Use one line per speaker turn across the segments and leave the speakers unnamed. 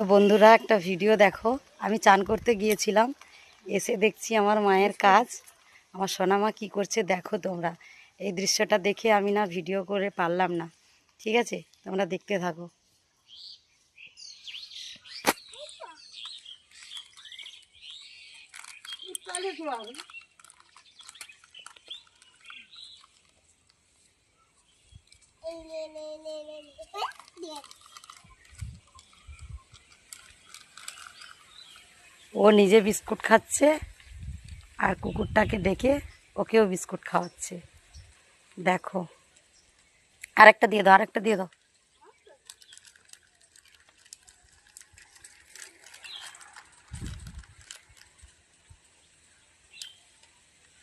বন্ধুরা একটা ভিডিও দেখো। আমি চান করতে গিয়েছিলাম, এসে দেখছি আমার মায়ের কাজ। আমার সোনামা কি করছে দেখো তোমরা। এই দৃশ্যটা দেখে আমি না ভিডিও করে পারলাম না। ঠিক আছে, তোমরা দেখতে থাকো। ও নিজে বিস্কুট খাচ্ছে আর কুকুরটাকে ডেকে ওকেও বিস্কুট খাওয়াচ্ছে। দেখো, আরেকটা দিয়ে দাও, আরেকটা দিয়ে দাও।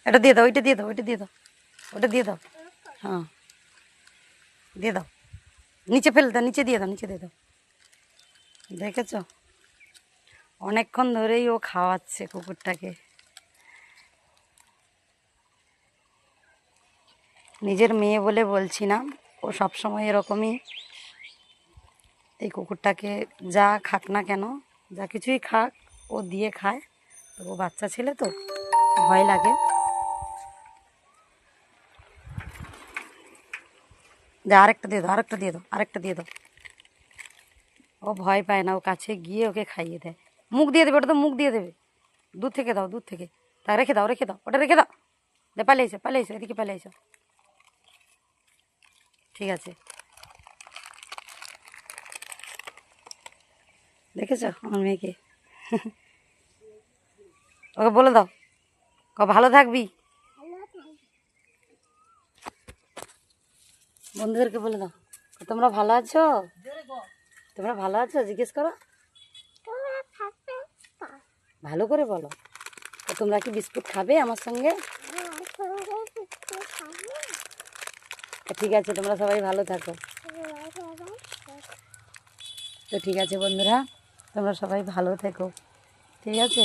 এটা দিয়ে দাও, ওইটা দিয়ে দাও, ওইটা দিয়ে দাও, ওটা দিয়ে দাও। হ্যাঁ, দিয়ে দাও। নিচে ফেলে দাও, নিচে দিয়ে দাও, নিচে দিয়ে দাও। দেখেছ, অনেকক্ষণ ধরেই ও খাওয়াচ্ছে কুকুরটাকে। নিজের মেয়ে বলে বলছি না, ও সবসময় এরকমই। এই কুকুরটাকে যা খাক না কেন, যা কিছুই খাক ও দিয়ে খায়। তো ও বাচ্চা ছেলে তো ভয় লাগে। যে আরেকটা দিয়ে দাও, আরেকটা দিয়ে দাও, আরেকটা দিয়ে দাও। ও ভয় পায় না, ও কাছে গিয়ে ওকে খাইয়ে দেয়। মুখ দিয়ে দেবে, ওটা তো মুখ দিয়ে দেবে। দূর থেকে দাও, দূর থেকে। তা রেখে দাও, রেখে দাও, ওটা রেখে দাও। পালিয়ে এসো, পালিয়ে এসো, এদিকে পালিয়ে এসো। ঠিক আছে, দেখেছ আমার মেয়েকে। ওকে বলে দাও, ভালো থাকবি। বন্ধুদেরকে বলে দাও, তোমরা ভালো আছো? তোমরা ভালো আছো জিজ্ঞেস করো, ভালো করে বলো। তোমরা কি বিস্কুট খাবে আমার সঙ্গে? ঠিক আছে, তোমরা সবাই ভালো থাকো। তো ঠিক আছে বন্ধুরা, তোমরা সবাই ভালো থেকো। ঠিক আছে।